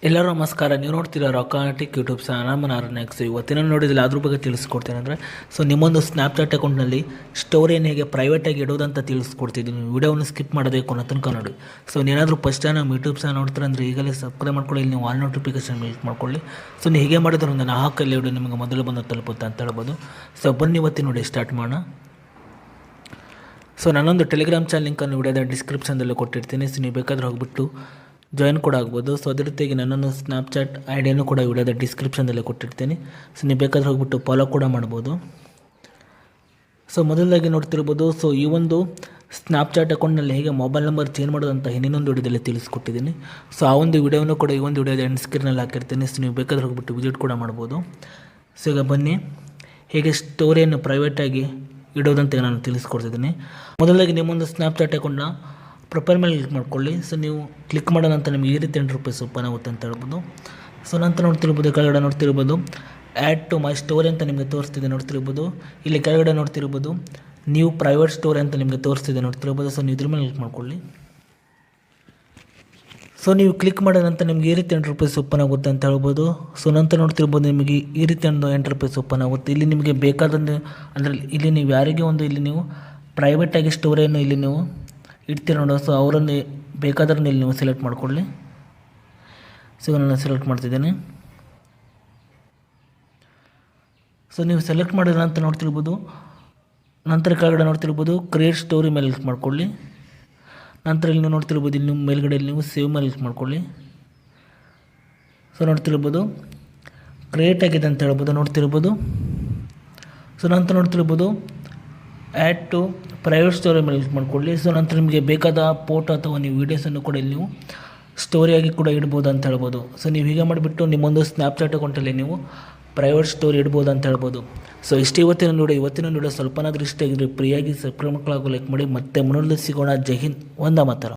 ಎಲ್ಲರೂ ನಮಸ್ಕಾರ. ನೀವು ನೋಡ್ತೀರಾ ರಾಕಾಟಿಕ್ ಯೂಟ್ಯೂಬ್ ಚಾನಲ್. ನಾನು ನೆಕ್ಸ್ಟ್ ಇವತ್ತಿನ ನೋಡಿದಿಲ್ಲ ಅದ್ರ ಬಗ್ಗೆ ತಿಳಿಸ್ಕೊಡ್ತೇನೆ. ಅಂದರೆ ನಿಮ್ಮೊಂದು ಸ್ನ್ಯಾಪ್ಚಾಟ್ ಅಕೌಂಟ್ನಲ್ಲಿ ಸ್ಟೋರಿಯನ್ನು ಹೇಗೆ ಪ್ರೈವೇಟಾಗಿ ಇಡೋದಂತ ತಿಳಿಸ್ಕೊಡ್ತಿದ್ದೀನಿ. ವಿಡಿಯೋವನ್ನು ಸ್ಕಿಪ್ ಮಾಡೋದೇ ಕೊನೆ ತನಕ ನೋಡಿ. ನೀವೇನಾದರೂ ಫಸ್ಟ್ ಟೈಮ್ ನಮ್ಮ ಯೂಟ್ಯೂಬ್ ಚಾನಲ್ ನೋಡ್ತಾರೆ ಅಂದರೆ ಈಗಲೇ ಸಬ್ಸ್ಕ್ರೈಬ್ ಮಾಡ್ಕೊಳ್ಳಿ. ಇಲ್ಲಿ ನೀವು ಆಲ್ ನೋಟಿಫಿಕೇಶನ್ ಕ್ಲಿಕ್ ಮಾಡ್ಕೊಳ್ಳಿ. ನೀವು ಹೇಗೆ ಮಾಡಿದ್ರು ನಾನು ಹಾಕಲ್ಲಿ ವಿಡಿಯೋ ನಿಮಗೆ ಮೊದಲು ಬಂದು ತಲುಪುತ್ತೆ ಅಂತ ಹೇಳ್ಬೋದು. ಬನ್ನಿ ಇವತ್ತಿನ ನೋಡಿ ಸ್ಟಾರ್ಟ್ ಮಾಡೋಣ. ನಾನೊಂದು ಟೆಲಿಗ್ರಾಮ್ ಚಾನಲ್ ಲಿಂಕನ್ನು ವಿಡಿಯೋದ ಡಿಸ್ಕ್ರಿಪ್ಷನ್ದಲ್ಲಿ ಕೊಟ್ಟಿರ್ತೀನಿ. ನೀವು ಬೇಕಾದ್ರೆ ಹೋಗ್ಬಿಟ್ಟು ಜಾಯಿನ್ ಕೂಡ ಆಗ್ಬೋದು. ಅದೇ ರೀತಿಯಾಗಿ ನನ್ನೊಂದು ಸ್ನ್ಯಾಪ್ಚಾಟ್ ಐಡಿಯನ್ನು ಕೂಡ ವಿಡಿಯೋದ ಡಿಸ್ಕ್ರಿಪ್ಷನ್ದಲ್ಲಿ ಕೊಟ್ಟಿರ್ತೀನಿ. ನೀವು ಬೇಕಾದ್ರೆ ಹೋಗ್ಬಿಟ್ಟು ಫಾಲೋ ಕೂಡ ಮಾಡ್ಬೋದು. ಮೊದಲಾಗಿ ನೋಡ್ತಿರ್ಬೋದು. ಈ ಒಂದು ಸ್ನ್ಯಾಪ್ಚಾಟ್ ಅಕೌಂಟ್ನಲ್ಲಿ ಹೇಗೆ ಮೊಬೈಲ್ ನಂಬರ್ ಚೇಂಜ್ ಮಾಡೋದಂತ ಇನ್ನೊಂದು ವಿಡಿಯೋದಲ್ಲಿ ತಿಳಿಸ್ಕೊಟ್ಟಿದ್ದೀನಿ. ಆ ಒಂದು ವಿಡಿಯೋನು ಕೂಡ ಈ ಒಂದು ವಿಡಿಯೋದ ಎಂಡ್ ಸ್ಕ್ರೀನಲ್ಲಿ ಹಾಕಿರ್ತೀನಿ. ನೀವು ಬೇಕಾದ್ರೆ ಹೋಗ್ಬಿಟ್ಟು ವಿಸಿಟ್ ಕೂಡ ಮಾಡ್ಬೋದು. ಈಗ ಬನ್ನಿ ಹೇಗೆ ಸ್ಟೋರಿಯನ್ನು ಪ್ರೈವೇಟಾಗಿ ಇಡೋದಂತ ನಾನು ತಿಳಿಸ್ಕೊಡ್ತಿದ್ದೀನಿ. ಮೊದಲಾಗಿ ನಿಮ್ಮೊಂದು ಸ್ನ್ಯಾಪ್ಚಾಟ್ ಅಕೌಂಟ್ನ ಪ್ರೊಫೈಲ್ ಮೇಲೆ ಕ್ಲಿಕ್ ಮಾಡ್ಕೊಳ್ಳಿ. ನೀವು ಕ್ಲಿಕ್ ಮಾಡೋ ನಂತರ ನಿಮಗೆ ಈ ರೀತಿ ₹8 ಓಪನ್ ಆಗುತ್ತೆ ಅಂತ ಹೇಳ್ಬೋದು. ನಂತರ ನೋಡ್ತಿರ್ಬೋದು ಕೆಳಗಡೆ ನೋಡ್ತಿರ್ಬೋದು ಆ್ಯಡ್ ಟು ಮೈ ಸ್ಟೋರಿ ಅಂತ ನಿಮಗೆ ತೋರಿಸ್ತಿದೆ ನೋಡ್ತಿರ್ಬೋದು. ಇಲ್ಲಿ ಕೆಳಗಡೆ ನೋಡ್ತಿರ್ಬೋದು ನೀವು ಪ್ರೈವೇಟ್ ಸ್ಟೋರಿ ಅಂತ ನಿಮಗೆ ತೋರಿಸ್ತಿದೆ ನೋಡ್ತಿರ್ಬೋದು. ನೀವು ಇದ್ರ ಮೇಲೆ ಕ್ಲಿಕ್ ಮಾಡ್ಕೊಳ್ಳಿ. ನೀವು ಕ್ಲಿಕ್ ಮಾಡಿದ ನಂತರ ನಿಮಗೆ ಈ ರೀತಿ ₹8 ಓಪನ್ ಆಗುತ್ತೆ ಅಂತ ಹೇಳ್ಬೋದು. ನಂತರ ನೋಡ್ತಿರ್ಬೋದು ನಿಮಗೆ ಈ ರೀತಿ ಒಂದು ₹8 ಓಪನ್ ಆಗುತ್ತೆ. ಇಲ್ಲಿ ನಿಮಗೆ ಬೇಕಾದಂತೆ ಅಂದರೆ ಇಲ್ಲಿ ನೀವು ಯಾರಿಗೆ ಒಂದು ಇಲ್ಲಿ ನೀವು ಪ್ರೈವೇಟಾಗಿ ಸ್ಟೋರಿಯನ್ನು ಇಲ್ಲಿ ನೀವು ಇಡ್ತೀರ ನೋಡೋ. ಅವರನ್ನು ಬೇಕಾದ್ರೆ ಇಲ್ಲಿ ನೀವು ಸೆಲೆಕ್ಟ್ ಮಾಡ್ಕೊಳ್ಳಿ. ನಾನು ಸೆಲೆಕ್ಟ್ ಮಾಡ್ತಿದ್ದೇನೆ. ನೀವು ಸೆಲೆಕ್ಟ್ ಮಾಡಿದ ನಂತರ ನೋಡ್ತಿರ್ಬೋದು ನಂತರ ಕೆಳಗಡೆ ನೋಡ್ತಿರ್ಬೋದು ಕ್ರಿಯೇಟ್ ಸ್ಟೋರಿ ಮೇಲೆ ಕ್ಲಿಕ್ ಮಾಡ್ಕೊಳ್ಳಿ. ನಂತರ ಇಲ್ಲಿ ನೀವು ನೋಡ್ತಿರ್ಬೋದು ಇಲ್ಲಿ ನಿಮ್ಮ ಮೇಲ್ಗಡೆ ನೀವು ಸೇವ್ ಮೇಲೆ ಕ್ಲಿಕ್ ಮಾಡ್ಕೊಳ್ಳಿ. ನೋಡ್ತಿರ್ಬೋದು ಕ್ರಿಯೇಟ್ ಆಗಿದೆ ಅಂತ ಹೇಳ್ಬೋದು ನೋಡ್ತಿರ್ಬೋದು. ನಂತರ ನೋಡ್ತಿರ್ಬೋದು ಆ್ಯಡ್ ಟು ಪ್ರೈವೇಟ್ ಸ್ಟೋರಿ ಮೇಲೆ ಕ್ಲಿಕ್ ಮಾಡ್ಕೊಳ್ಳಿ. ನಂತರ ನಿಮಗೆ ಬೇಕಾದ ಫೋಟೋ ಅಥವಾ ನೀವು ವೀಡಿಯೋಸನ್ನು ಕೂಡ ಇಲ್ಲಿ ನೀವು ಸ್ಟೋರಿಯಾಗಿ ಕೂಡ ಇಡ್ಬೋದು ಅಂತ ಹೇಳ್ಬೋದು. ನೀವು ಹೀಗೆ ಮಾಡಿಬಿಟ್ಟು ನಿಮ್ಮೊಂದು ಸ್ನ್ಯಾಪ್ಚಾಟ್ ಅಕೌಂಟಲ್ಲಿ ನೀವು ಪ್ರೈವೇಟ್ ಸ್ಟೋರಿ ಇಡ್ಬೋದು ಅಂತ ಹೇಳ್ಬೋದು. ಇಷ್ಟು ಇವತ್ತಿನ ವಿಡಿಯೋ ಸ್ವಲ್ಪನಾದ್ರೂ ಇಷ್ಟ ಆಗಿದ್ರೆ ಫ್ರೀಯಾಗಿ ಸಬ್ಸ್ಕ್ರೈಬ್ ಹಾಗೂ ಲೈಕ್ ಮಾಡಿ. ಮತ್ತೆ ಮುಂದೆ ಸಿಗೋಣ. ಜೈ ಹಿಂದ್, ವಂದೇ ಮಾತರಂ.